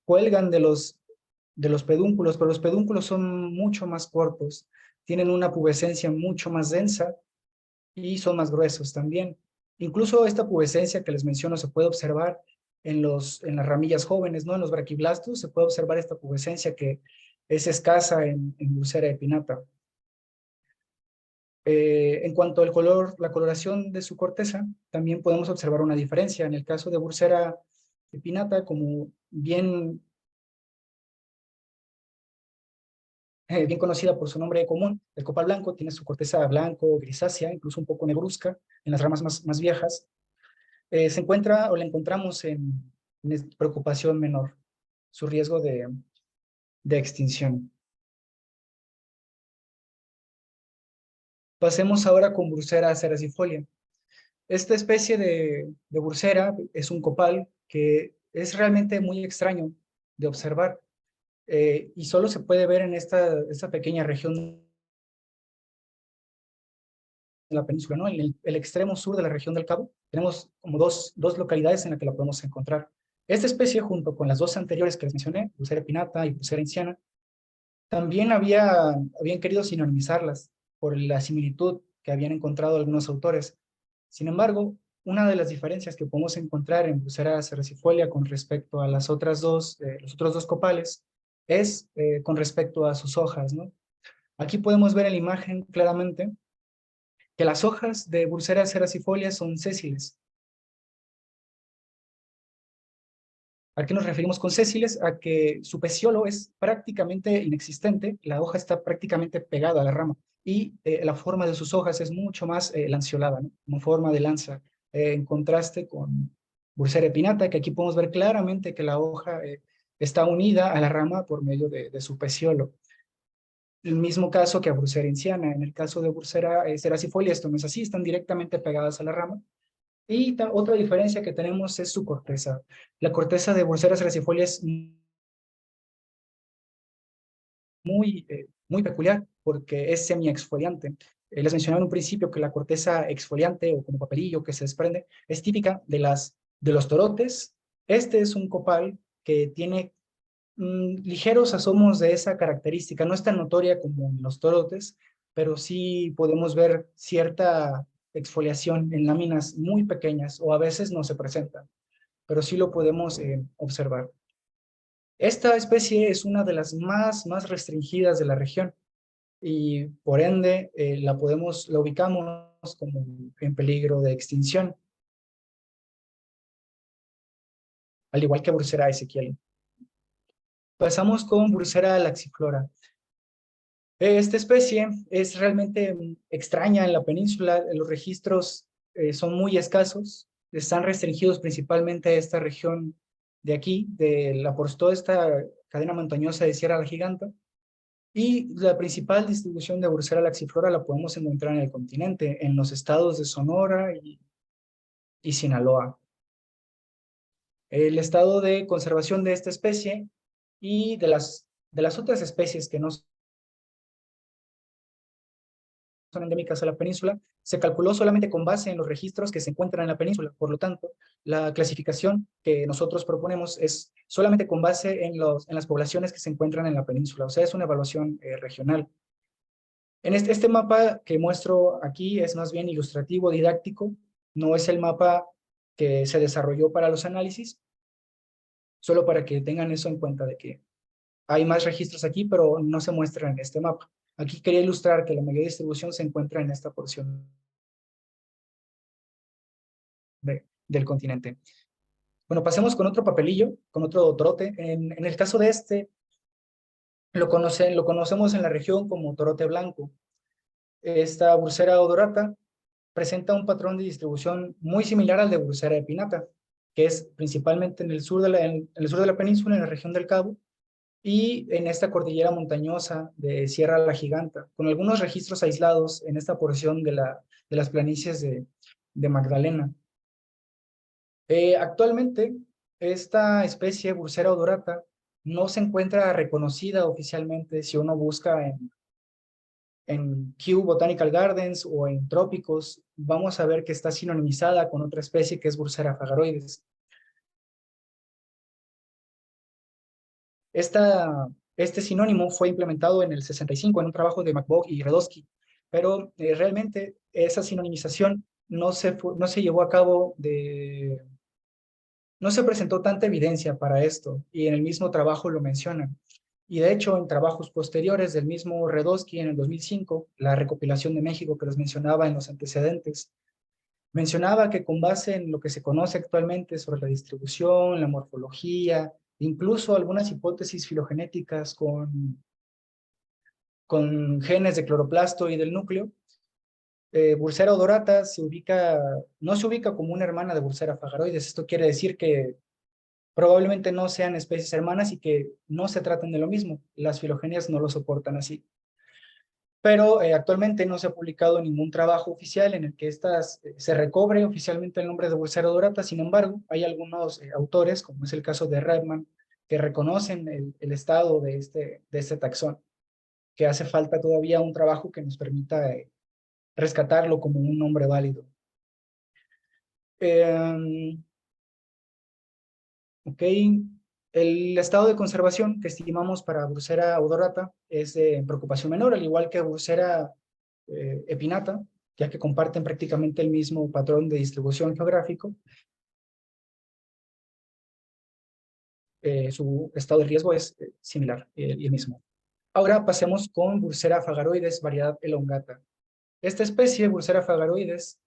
cuelgan de los pedúnculos, pero los pedúnculos son mucho más cortos, tienen una pubescencia mucho más densa y son más gruesos también. Incluso esta pubescencia que les menciono se puede observar en las ramillas jóvenes, ¿no? En los braquiblastos se puede observar esta pubescencia que es escasa en Bursera opinata. En cuanto al color, la coloración de su corteza, también podemos observar una diferencia. En el caso de Bursera opinata, como bien bien conocida por su nombre común, el copal blanco, tiene su corteza blanco, grisácea, incluso un poco negruzca en las ramas más viejas. Se encuentra o la encontramos en preocupación menor, su riesgo de extinción. Pasemos ahora con Bursera cerasifolia. Esta especie de Bursera es un copal que es realmente muy extraño de observar y solo se puede ver en esta pequeña región de la península, ¿no? En el extremo sur de la región del Cabo tenemos como dos localidades en las que la podemos encontrar. Esta especie, junto con las dos anteriores que les mencioné, Bursera pinnata y Bursera inciana, también habían querido sinonimizarlas por la similitud que habían encontrado algunos autores. Sin embargo, una de las diferencias que podemos encontrar en Bursera cerasifolia con respecto a los otros dos copales es con respecto a sus hojas, ¿no? Aquí podemos ver en la imagen claramente que las hojas de Bursera cerasifolia son sésiles. ¿A qué nos referimos con sésiles? A que su peciolo es prácticamente inexistente, la hoja está prácticamente pegada a la rama y la forma de sus hojas es mucho más lanceolada, ¿no? Como forma de lanza, en contraste con Bursera pinnata, que aquí podemos ver claramente que la hoja está unida a la rama por medio de su peciolo. El mismo caso que a Bursera inciana. En el caso de Bursera cerasifolia esto no es así, están directamente pegadas a la rama. Y otra diferencia que tenemos es su corteza. La corteza de Bursera cerasifolia es muy peculiar porque es semi-exfoliante. Les mencionaba en un principio que la corteza exfoliante o como papelillo que se desprende es típica de los torotes. Este es un copal que tiene ligeros asomos de esa característica. No es tan notoria como en los torotes, pero sí podemos ver cierta exfoliación en láminas muy pequeñas o a veces no se presenta, pero sí lo podemos observar. Esta especie es una de las más restringidas de la región y por ende la ubicamos como en peligro de extinción, al igual que Bursera ezequiel. Pasamos con Bursera laxiflora. Esta especie es realmente extraña en la península, los registros son muy escasos, están restringidos principalmente a esta región de aquí, por toda esta cadena montañosa de Sierra la Giganta, y la principal distribución de Bursera laxiflora la podemos encontrar en el continente, en los estados de Sonora y Sinaloa. El estado de conservación de esta especie y de las otras especies que no son endémicas a la península, se calculó solamente con base en los registros que se encuentran en la península. Por lo tanto, la clasificación que nosotros proponemos es solamente con base en las poblaciones que se encuentran en la península. O sea, es una evaluación regional. En este mapa que muestro aquí es más bien ilustrativo, didáctico. No es el mapa que se desarrolló para los análisis, solo para que tengan eso en cuenta de que hay más registros aquí, pero no se muestran en este mapa. Aquí quería ilustrar que la mayor distribución se encuentra en esta porción del continente. Bueno, pasemos con otro papelillo, con otro torote. En el caso de este, lo conocemos en la región como torote blanco. Esta Bursera odorata presenta un patrón de distribución muy similar al de Bursera pinnata, que es principalmente en el sur en el sur de la península, en la región del Cabo, y en esta cordillera montañosa de Sierra la Giganta, con algunos registros aislados en esta porción de las planicies de Magdalena. Actualmente, esta especie Bursera odorata no se encuentra reconocida oficialmente si uno busca en Kew Botanical Gardens o en Trópicos, vamos a ver que está sinonimizada con otra especie que es Bursera fagaroides. Este sinónimo fue implementado en el 65 en un trabajo de McBough y Redowski, pero realmente esa sinonimización no se llevó a cabo no se presentó tanta evidencia para esto, y en el mismo trabajo lo mencionan. Y de hecho, en trabajos posteriores del mismo Redowski en el 2005, la recopilación de México que les mencionaba en los antecedentes, mencionaba que con base en lo que se conoce actualmente sobre la distribución, la morfología, incluso algunas hipótesis filogenéticas con genes de cloroplasto y del núcleo. Bursera odorata no se ubica como una hermana de Bursera fagaroides. Esto quiere decir que probablemente no sean especies hermanas y que no se traten de lo mismo. Las filogenias no lo soportan así. Pero actualmente no se ha publicado ningún trabajo oficial en el que se recobre oficialmente el nombre de Bursera odorata. Sin embargo, hay algunos autores, como es el caso de Redman, que reconocen el estado de este taxón, que hace falta todavía un trabajo que nos permita rescatarlo como un nombre válido. Ok, el estado de conservación que estimamos para Bursera odorata es de preocupación menor, al igual que Bursera epinata, ya que comparten prácticamente el mismo patrón de distribución geográfico. Su estado de riesgo es similar y el mismo. Ahora pasemos con Bursera fagaroides, variedad elongata. Esta especie, Bursera fagaroides,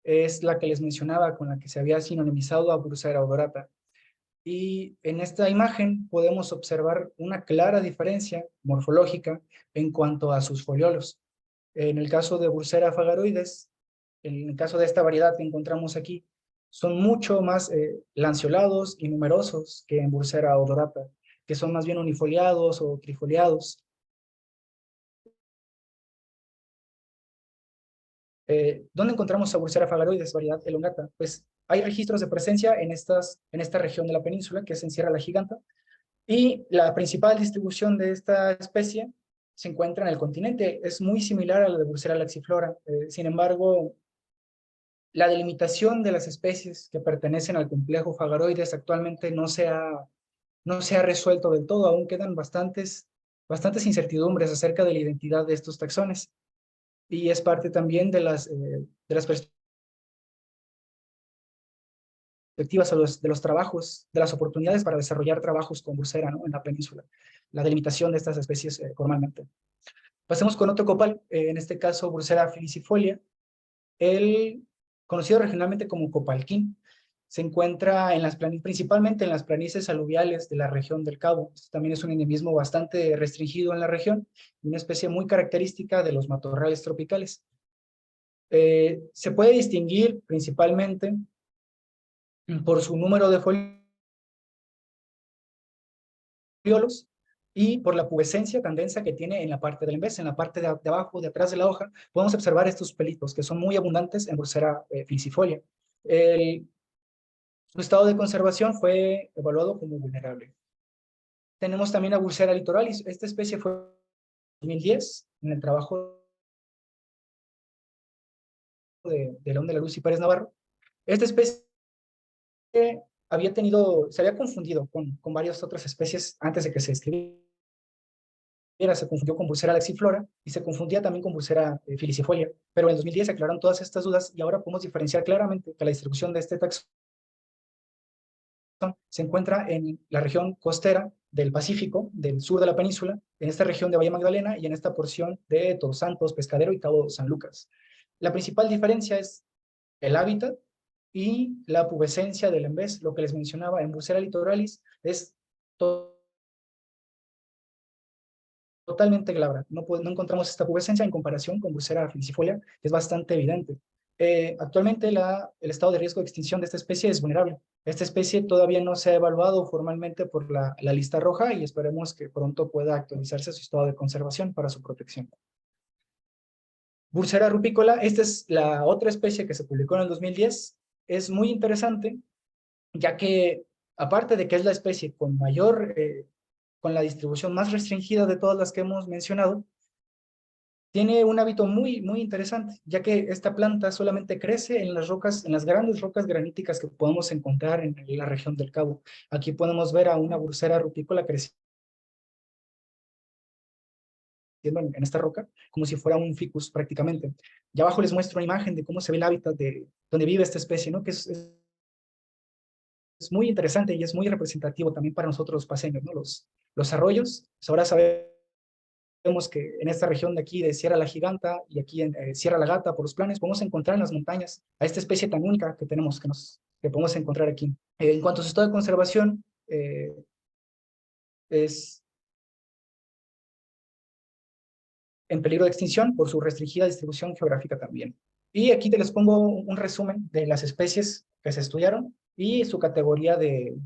es la que les mencionaba, con la que se había sinonimizado a Bursera odorata. Y en esta imagen podemos observar una clara diferencia morfológica en cuanto a sus foliolos. En el caso de Bursera fagaroides, en el caso de esta variedad que encontramos aquí, son mucho más lanceolados y numerosos que en Bursera odorata, que son más bien unifoliados o trifoliados. ¿Dónde encontramos a Bursera fagaroides, variedad elongata? Pues hay registros de presencia en esta región de la península, que es en Sierra la Giganta, y la principal distribución de esta especie se encuentra en el continente. Es muy similar a la de Bursera laxiflora. Sin embargo, la delimitación de las especies que pertenecen al complejo fagaroides actualmente no se ha resuelto del todo. Aún quedan bastantes incertidumbres acerca de la identidad de estos taxones. Y es parte también de las perspectivas de los trabajos, de las oportunidades para desarrollar trabajos con Bursera, ¿no?, en la península. La delimitación de estas especies formalmente. Pasemos con otro copal, en este caso Bursera filicifolia, el conocido regionalmente como copalquín. Se encuentra principalmente en las planicies aluviales de la región del Cabo. También es un endemismo bastante restringido en la región, una especie muy característica de los matorrales tropicales. Se puede distinguir principalmente por su número de foliolos y por la pubescencia tan densa que tiene en la parte del embés. En la parte de abajo, de atrás de la hoja, podemos observar estos pelitos que son muy abundantes en Bursera filicifolia. Su estado de conservación fue evaluado como vulnerable. Tenemos también a Bursera litoralis. Esta especie fue en 2010 en el trabajo de León de la Luz y Pérez Navarro. Esta especie se había confundido con varias otras especies antes de que se escribiera. Se confundió con Bursera laxiflora y se confundía también con Bursera filicifolia, pero en 2010 se aclararon todas estas dudas y ahora podemos diferenciar claramente que la distribución de este taxón se encuentra en la región costera del Pacífico, del sur de la península, en esta región de Bahía Magdalena y en esta porción de Todos Santos, Pescadero y Cabo San Lucas. La principal diferencia es el hábitat y la pubescencia del embés. Lo que les mencionaba en Bursera litoralis es totalmente glabra. No encontramos esta pubescencia en comparación con Bursera filicifolia, que es bastante evidente. Actualmente el estado de riesgo de extinción de esta especie es vulnerable. Esta especie todavía no se ha evaluado formalmente por la lista roja y esperemos que pronto pueda actualizarse su estado de conservación para su protección. Bursera rupícola, esta es la otra especie que se publicó en el 2010. Es muy interesante, ya que aparte de que es la especie con con la distribución más restringida de todas las que hemos mencionado, tiene un hábito muy interesante, ya que esta planta solamente crece en las grandes rocas graníticas que podemos encontrar en la región del Cabo. Aquí podemos ver a una Bursera rupícola creciendo en esta roca, como si fuera un ficus prácticamente. Y abajo les muestro una imagen de cómo se ve el hábitat de donde vive esta especie, ¿no?, que es muy interesante y es muy representativo también para nosotros los paseños, ¿no? Los arroyos, pues ahora sabemos que en esta región de aquí de Sierra la Giganta y aquí en Sierra la Gata, por los planes, podemos encontrar en las montañas a esta especie tan única que tenemos, que podemos encontrar aquí. En cuanto a su estado de conservación, es en peligro de extinción por su restringida distribución geográfica también. Y aquí te les pongo un resumen de las especies que se estudiaron y su categoría de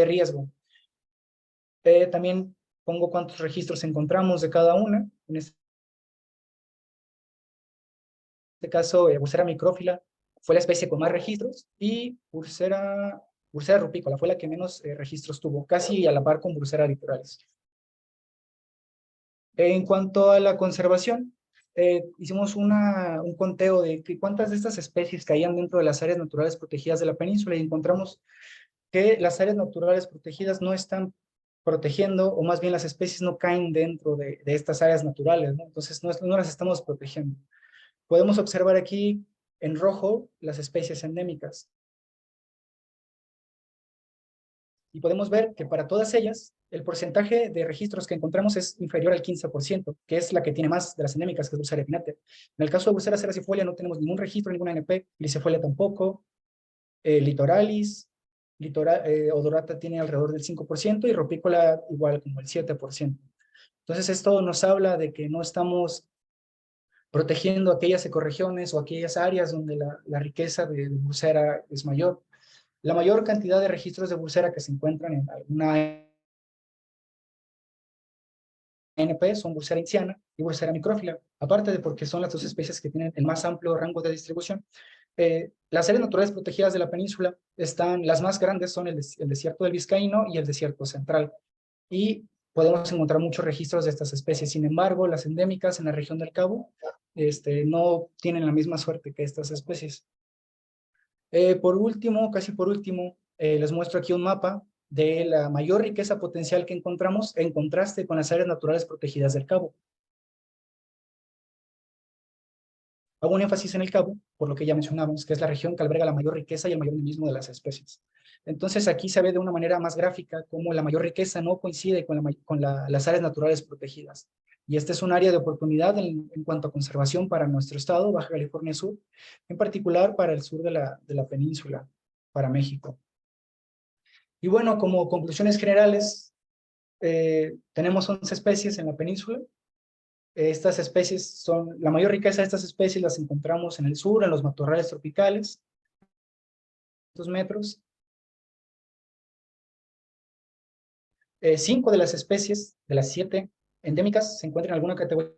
riesgo. También pongo cuántos registros encontramos de cada una. En este caso, Bursera micrófila fue la especie con más registros y Bursera rupícola fue la que menos registros tuvo, casi a la par con Bursera littorales. En cuanto a la conservación, hicimos un conteo de cuántas de estas especies caían dentro de las áreas naturales protegidas de la península y encontramos que las áreas naturales protegidas no están protegiendo, o más bien las especies no caen dentro de estas áreas naturales, ¿no? Entonces no las estamos protegiendo. Podemos observar aquí en rojo las especies endémicas. Y podemos ver que para todas ellas, el porcentaje de registros que encontramos es inferior al 15%, que es la que tiene más de las endémicas, que es Bursera epinate. En el caso de Bursera cerasifolia no tenemos ningún registro, ninguna NP, Lisifolia tampoco, Litoralis, Odorata tiene alrededor del 5% y Ropícola igual como el 7%. Entonces esto nos habla de que no estamos protegiendo aquellas ecorregiones o aquellas áreas donde la riqueza de Bursera es mayor. La mayor cantidad de registros de Bursera que se encuentran en alguna ANP son Bursera inciana y Bursera micrófila, aparte de porque son las dos especies que tienen el más amplio rango de distribución. Las áreas naturales protegidas de la península las más grandes son el desierto del Vizcaíno y el desierto central, y podemos encontrar muchos registros de estas especies. Sin embargo, las endémicas en la región del Cabo no tienen la misma suerte que estas especies. Por último, casi por último, les muestro aquí un mapa de la mayor riqueza potencial que encontramos en contraste con las áreas naturales protegidas del Cabo. Hago un énfasis en el Cabo, por lo que ya mencionamos, que es la región que alberga la mayor riqueza y el mayor endemismo de las especies. Entonces aquí se ve de una manera más gráfica cómo la mayor riqueza no coincide con las áreas naturales protegidas. Y este es un área de oportunidad en cuanto a conservación para nuestro estado, Baja California Sur, en particular para el sur de la península, para México. Y bueno, como conclusiones generales, tenemos 11 especies en la península. Estas especies la mayor riqueza de estas especies las encontramos en el sur, en los matorrales tropicales, 2 metros. 5 de las especies, de las 7 endémicas, se encuentran en alguna categoría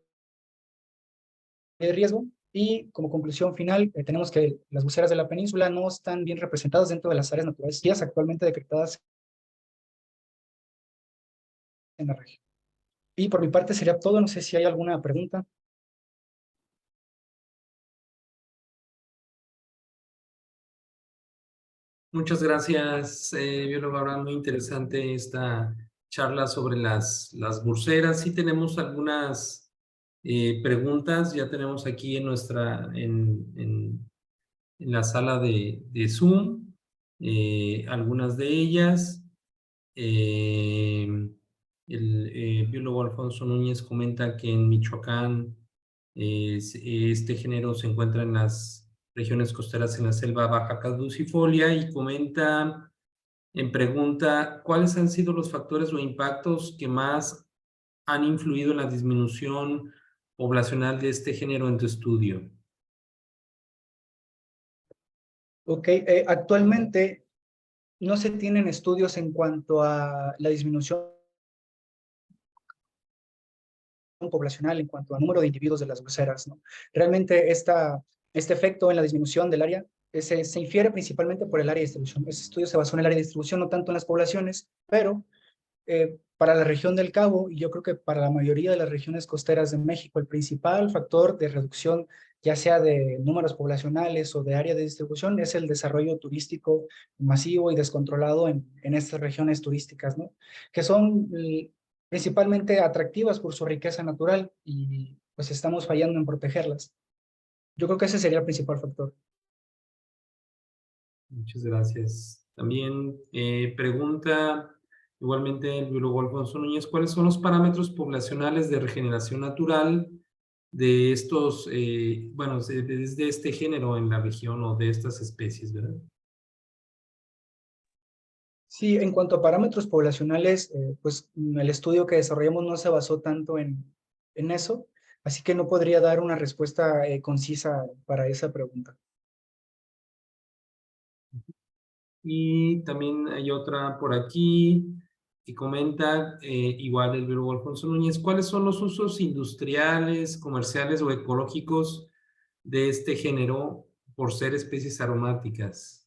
de riesgo. Y como conclusión final, tenemos que las buceras de la península no están bien representadas dentro de las áreas naturales actualmente decretadas en la región. Y por mi parte sería todo. No sé si hay alguna pregunta. Muchas gracias, biólogo Abraham. Muy interesante esta charla sobre las burseras. Sí tenemos algunas preguntas. Ya tenemos aquí en la sala de Zoom algunas de ellas. El biólogo Alfonso Núñez comenta que en Michoacán este género se encuentra en las regiones costeras en la selva baja caducifolia, y comenta en pregunta cuáles han sido los factores o impactos que más han influido en la disminución poblacional de este género en tu estudio. Ok, actualmente no se tienen estudios en cuanto a la disminución poblacional, en cuanto a número de individuos de las buceras, ¿no? Realmente este efecto en la disminución del área se infiere principalmente por el área de distribución. Ese estudio se basó en el área de distribución, no tanto en las poblaciones, pero para la región del Cabo, y yo creo que para la mayoría de las regiones costeras de México, el principal factor de reducción, ya sea de números poblacionales o de área de distribución, es el desarrollo turístico masivo y descontrolado en estas regiones turísticas, ¿no? Que son principalmente atractivas por su riqueza natural, y pues estamos fallando en protegerlas. Yo creo que ese sería el principal factor. Muchas gracias. También pregunta igualmente el biólogo Alfonso Núñez, ¿cuáles son los parámetros poblacionales de regeneración natural de estos, desde este género en la región o de estas especies, ¿verdad? Sí, en cuanto a parámetros poblacionales, pues el estudio que desarrollamos no se basó tanto en eso. Así que no podría dar una respuesta concisa para esa pregunta. Y también hay otra por aquí que comenta, igual el biólogo Alfonso Núñez, ¿cuáles son los usos industriales, comerciales o ecológicos de este género por ser especies aromáticas?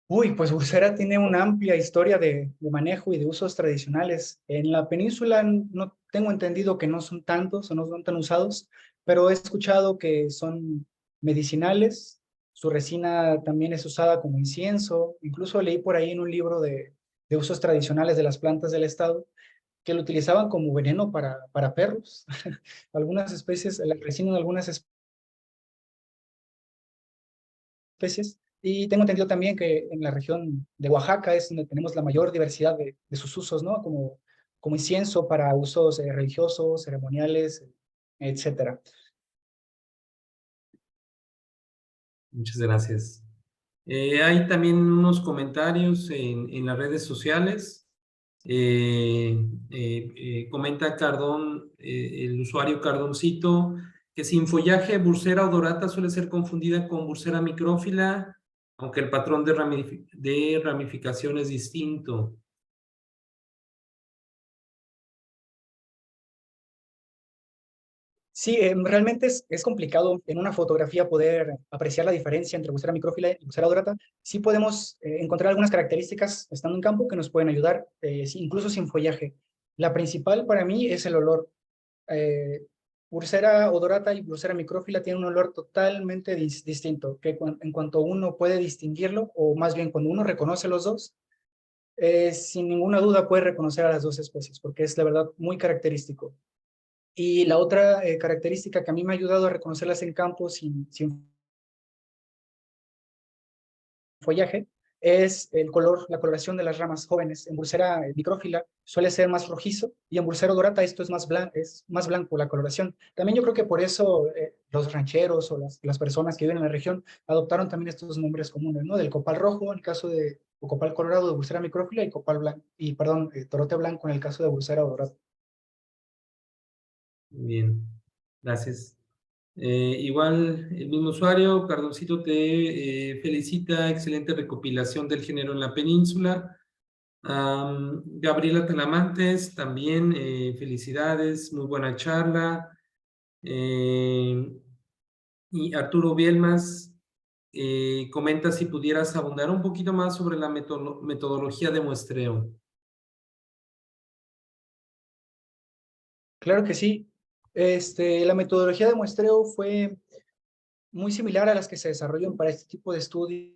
Uy, pues Bursera tiene una amplia historia de manejo y de usos tradicionales. En la península no tengo entendido que no son tantos o no son tan usados, pero he escuchado que son medicinales. Su resina también es usada como incienso. Incluso leí por ahí en un libro de usos tradicionales de las plantas del estado que lo utilizaban como veneno para perros. Algunas especies, la resina de algunas especies. Y tengo entendido también que en la región de Oaxaca es donde tenemos la mayor diversidad de sus usos, ¿no? Como incienso para usos religiosos, ceremoniales, etcétera. Muchas gracias. Hay también unos comentarios en las redes sociales. Comenta Cardón, el usuario Cardoncito, que sin follaje, Bursera odorata suele ser confundida con Bursera micrófila, aunque el patrón de ramificación es distinto. Sí, realmente es complicado en una fotografía poder apreciar la diferencia entre Bursera micrófila y Bursera odorata. Sí podemos encontrar algunas características estando en campo que nos pueden ayudar, incluso sin follaje. La principal para mí es el olor. Eh, Bursera odorata y Bursera micrófila tienen un olor totalmente distinto, que en cuanto uno puede distinguirlo, o más bien cuando uno reconoce los dos, sin ninguna duda puede reconocer a las dos especies, porque es la verdad muy característico. Y la otra característica que a mí me ha ayudado a reconocerlas en campo sin follaje es el color, la coloración de las ramas jóvenes. En Bursera micrófila suele ser más rojizo y en Bursera dorata esto es más blanco la coloración. También yo creo que por eso los rancheros o las personas que viven en la región adoptaron también estos nombres comunes, ¿no? Del copal rojo en el caso de o copal colorado de Bursera micrófila y copal blanco, y perdón, torote blanco en el caso de Bursera dorata. Bien, gracias. Igual, el mismo usuario, Cardoncito, te felicita, excelente recopilación del género en la península. Gabriela Talamantes, también felicidades, muy buena charla. Y Arturo Bielmas comenta si pudieras abundar un poquito más sobre la metodología de muestreo. Claro que sí. La metodología de muestreo fue muy similar a las que se desarrollan para este tipo de estudios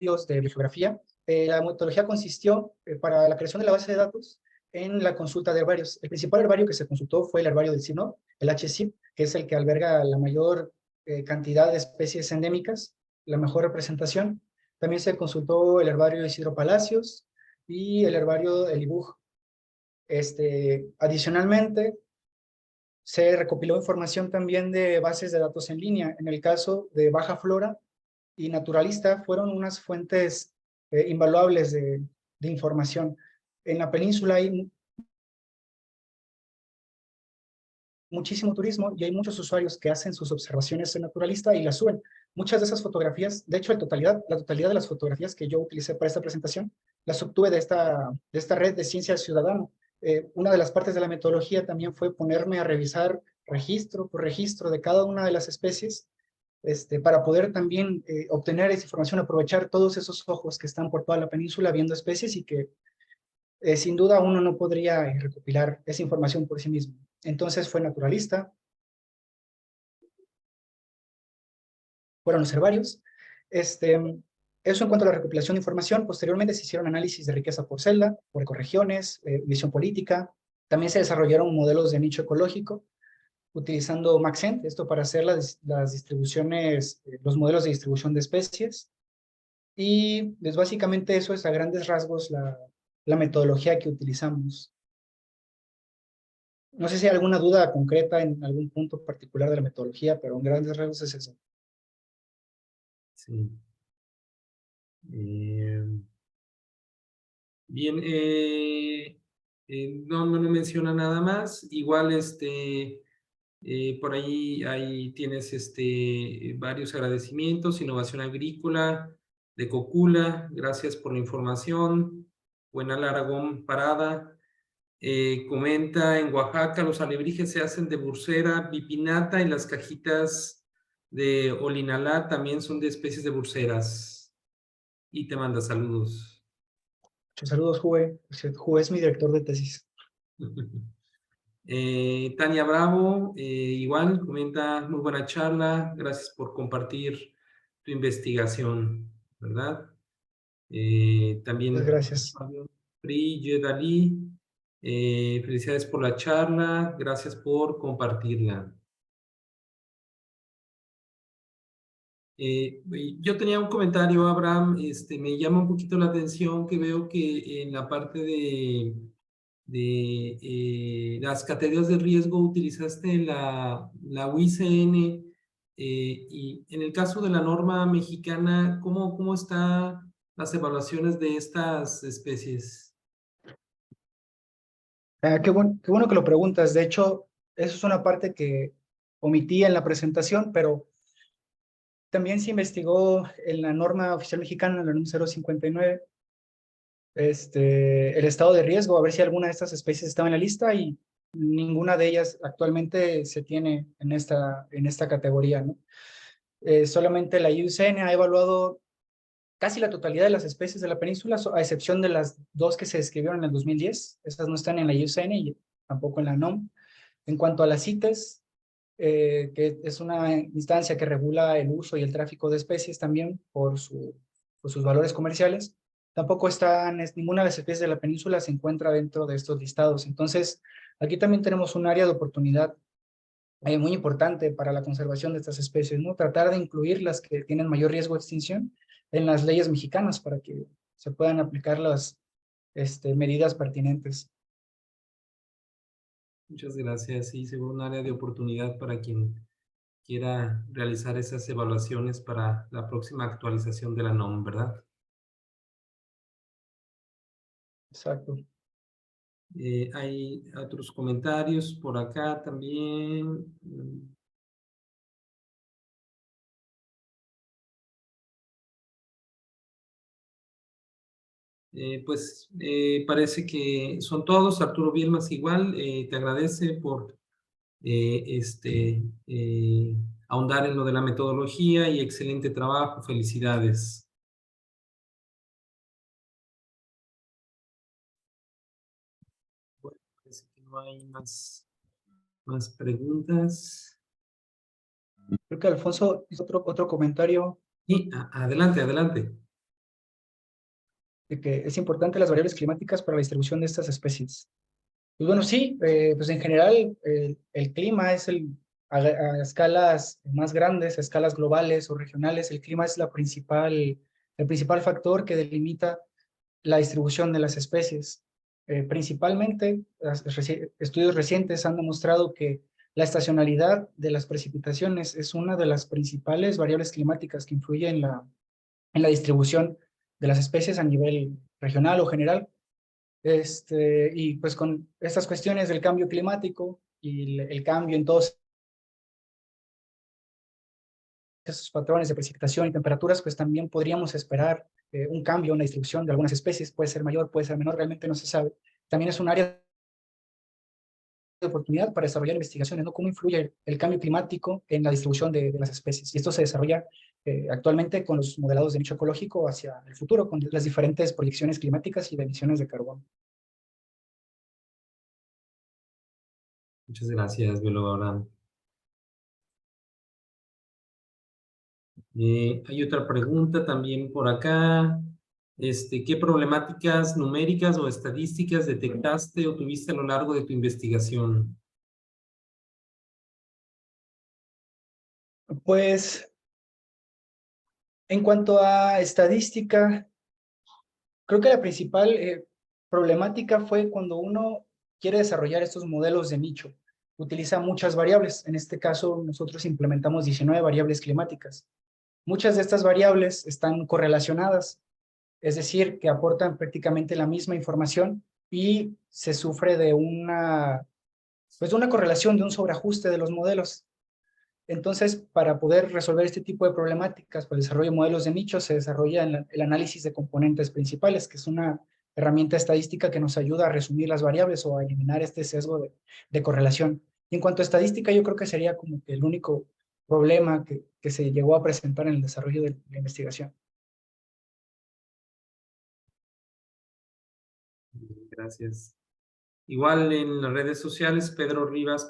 de bibliografía. La metodología consistió para la creación de la base de datos en la consulta de herbarios. El principal herbario que se consultó fue el herbario del CINOB, el HCIP, que es el que alberga la mayor cantidad de especies endémicas, la mejor representación. También se consultó el herbario de Isidro Palacios y el herbario del IBUJ. Adicionalmente, se recopiló información también de bases de datos en línea. En el caso de Baja Flora y Naturalista fueron unas fuentes invaluables de información. En la península hay muchísimo turismo y hay muchos usuarios que hacen sus observaciones en Naturalista y las suben. Muchas de esas fotografías, de hecho, la totalidad de las fotografías que yo utilicé para esta presentación, las obtuve de esta red de ciencia ciudadana. Una de las partes de la metodología también fue ponerme a revisar registro por registro de cada una de las especies, para poder también obtener esa información, aprovechar todos esos ojos que están por toda la península viendo especies y que sin duda uno no podría recopilar esa información por sí mismo. Entonces fue naturalista, fueron los herbarios. Eso en cuanto a la recopilación de información. Posteriormente se hicieron análisis de riqueza por celda, por ecorregiones, visión política. También se desarrollaron modelos de nicho ecológico utilizando Maxent, esto para hacer las distribuciones, los modelos de distribución de especies. Y pues básicamente eso es a grandes rasgos la metodología que utilizamos. No sé si hay alguna duda concreta en algún punto particular de la metodología, pero en grandes rasgos es eso. Sí. Bien, No menciona nada más. Igual, por ahí tienes varios agradecimientos. Innovación Agrícola de Cocula, gracias por la información. Buenal Aragón Parada. Comenta, en Oaxaca los alebrijes se hacen de bursera bipinata y las cajitas de olinalá también son de especies de burseras. Y te manda saludos. Muchos saludos, Juve. Juve es mi director de tesis. Tania Bravo, igual, comenta, muy buena charla, gracias por compartir tu investigación, ¿verdad? También Muchas gracias. Pri Yedali, felicidades por la charla, gracias por compartirla. Yo tenía un comentario, Abraham, me llama un poquito la atención que veo que en la parte de las categorías de riesgo utilizaste la UICN, y en el caso de la norma mexicana, ¿cómo están las evaluaciones de estas especies? Qué bueno que lo preguntas. De hecho, eso es una parte que omití en la presentación, pero también se investigó en la norma oficial mexicana, la NOM 059, el estado de riesgo, a ver si alguna de estas especies estaba en la lista, y ninguna de ellas actualmente se tiene en esta categoría, ¿no? Solamente la IUCN ha evaluado casi la totalidad de las especies de la península, a excepción de las dos que se describieron en el 2010. Esas no están en la IUCN y tampoco en la NOM. En cuanto a las CITES, que es una instancia que regula el uso y el tráfico de especies también por sus valores comerciales, tampoco ninguna de las especies de la península se encuentra dentro de estos listados. Entonces, aquí también tenemos un área de oportunidad muy importante para la conservación de estas especies, ¿no? Tratar de incluir las que tienen mayor riesgo de extinción en las leyes mexicanas para que se puedan aplicar las medidas pertinentes. Muchas gracias. Sí, seguro un área de oportunidad para quien quiera realizar esas evaluaciones para la próxima actualización de la NOM, ¿verdad? Exacto. Hay otros comentarios por acá también. Parece que son todos. Arturo Bielmas igual, te agradece por ahondar en lo de la metodología y excelente trabajo. Felicidades. Bueno, parece que no hay más preguntas. Creo que Alfonso hizo otro comentario Y adelante, adelante. de que es importante las variables climáticas para la distribución de estas especies. Pues bueno, sí, pues en general el clima es a escalas más grandes, a escalas globales o regionales, el clima es el principal factor que delimita la distribución de las especies. Principalmente, estudios recientes han demostrado que la estacionalidad de las precipitaciones es una de las principales variables climáticas que influye en la distribución de las especies a nivel regional o general. Y pues con estas cuestiones del cambio climático y el cambio en todos esos patrones de precipitación y temperaturas, pues también podríamos esperar un cambio en la distribución de algunas especies. Puede ser mayor, puede ser menor, realmente no se sabe. También es un área de oportunidad para desarrollar investigaciones, ¿no? Cómo influye el cambio climático en la distribución de las especies. Y esto se desarrolla actualmente con los modelados de nicho ecológico hacia el futuro, con las diferentes proyecciones climáticas y de emisiones de carbono. Muchas gracias, biólogo Abraham. Hay otra pregunta también por acá. ¿Qué problemáticas numéricas o estadísticas detectaste o tuviste a lo largo de tu investigación? Pues, en cuanto a estadística, creo que la principal problemática fue cuando uno quiere desarrollar estos modelos de nicho. Utiliza muchas variables. En este caso, nosotros implementamos 19 variables climáticas. Muchas de estas variables están correlacionadas, es decir, que aportan prácticamente la misma información y se sufre de pues de una correlación, de un sobreajuste de los modelos. Entonces, para poder resolver este tipo de problemáticas, para el desarrollo de modelos de nicho, se desarrolla el análisis de componentes principales, que es una herramienta estadística que nos ayuda a resumir las variables o a eliminar este sesgo de correlación. Y en cuanto a estadística, yo creo que sería como que el único problema que se llegó a presentar en el desarrollo de la investigación. Gracias. Igual en las redes sociales, Pedro Rivas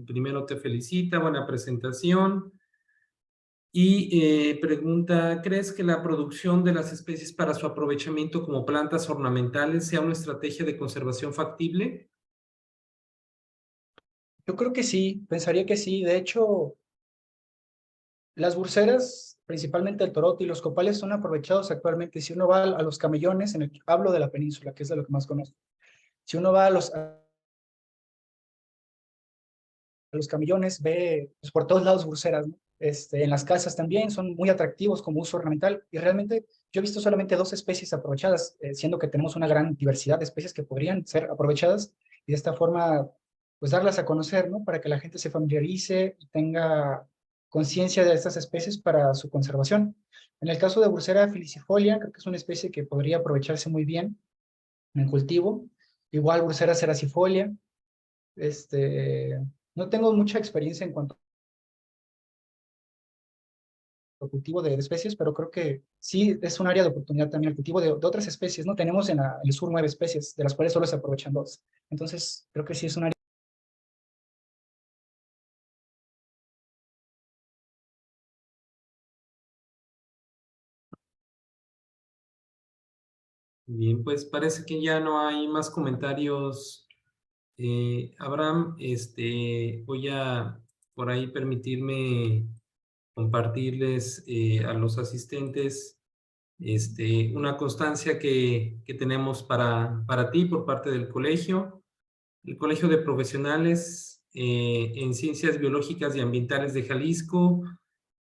primero te felicita, buena presentación. Y pregunta, ¿crees que la producción de las especies para su aprovechamiento como plantas ornamentales sea una estrategia de conservación factible? Yo creo que sí, pensaría que sí. De hecho, las burseras, principalmente el torote y los copales, son aprovechados actualmente. Si uno va a los camellones, hablo de la península, que es de lo que más conozco. Si uno va a los camellones, ve pues, por todos lados burseras, ¿no? En las casas también son muy atractivos como uso ornamental y realmente yo he visto solamente 2 especies aprovechadas, siendo que tenemos una gran diversidad de especies que podrían ser aprovechadas y de esta forma pues darlas a conocer, ¿no? Para que la gente se familiarice y tenga conciencia de estas especies para su conservación. En el caso de Bursera filicifolia, creo que es una especie que podría aprovecharse muy bien en el cultivo. Igual Bursera ceracifolia. No tengo mucha experiencia en cuanto al cultivo de especies, pero creo que sí es un área de oportunidad también el cultivo de otras especies, ¿no? Tenemos en el sur 9 especies, de las cuales solo se aprovechan 2. Entonces, creo que sí es un área. Bien, pues parece que ya no hay más comentarios. Abraham, voy a por ahí permitirme compartirles a los asistentes una constancia que tenemos para ti por parte del colegio. El Colegio de Profesionales en Ciencias Biológicas y Ambientales de Jalisco,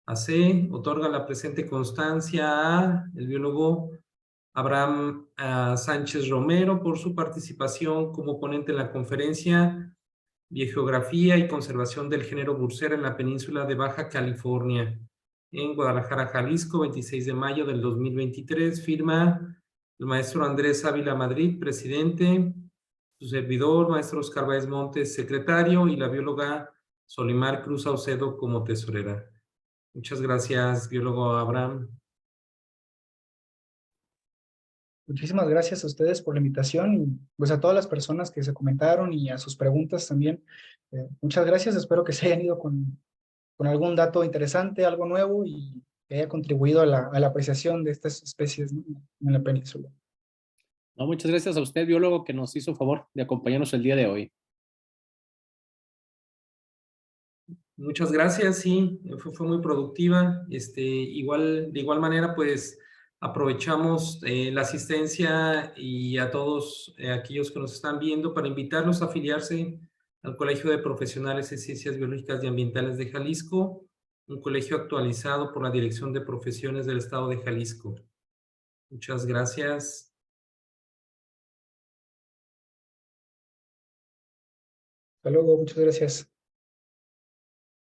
AC, otorga la presente constancia a el biólogo Abraham Sánchez Romero por su participación como ponente en la conferencia Biogeografía y Conservación del Género Bursera en la península de Baja California, en Guadalajara, Jalisco, 26 de mayo del 2023. Firma el maestro Andrés Ávila Madrid, presidente, su servidor, maestro Oscar Báez Montes, secretario, y la bióloga Solimar Cruz Aucedo como tesorera. Muchas gracias, biólogo Abraham. Muchísimas gracias a ustedes por la invitación y pues a todas las personas que se comentaron y a sus preguntas también. Muchas gracias, espero que se hayan ido con algún dato interesante, algo nuevo y que haya contribuido a la apreciación de estas especies, ¿no? En la península. No, muchas gracias a usted, biólogo, que nos hizo favor de acompañarnos el día de hoy. Muchas gracias, sí, fue muy productiva. De igual manera, pues aprovechamos la asistencia y a todos aquellos que nos están viendo para invitarlos a afiliarse al Colegio de Profesionales en Ciencias Biológicas y Ambientales de Jalisco, un colegio actualizado por la Dirección de Profesiones del Estado de Jalisco. Muchas gracias. Hasta luego, muchas gracias.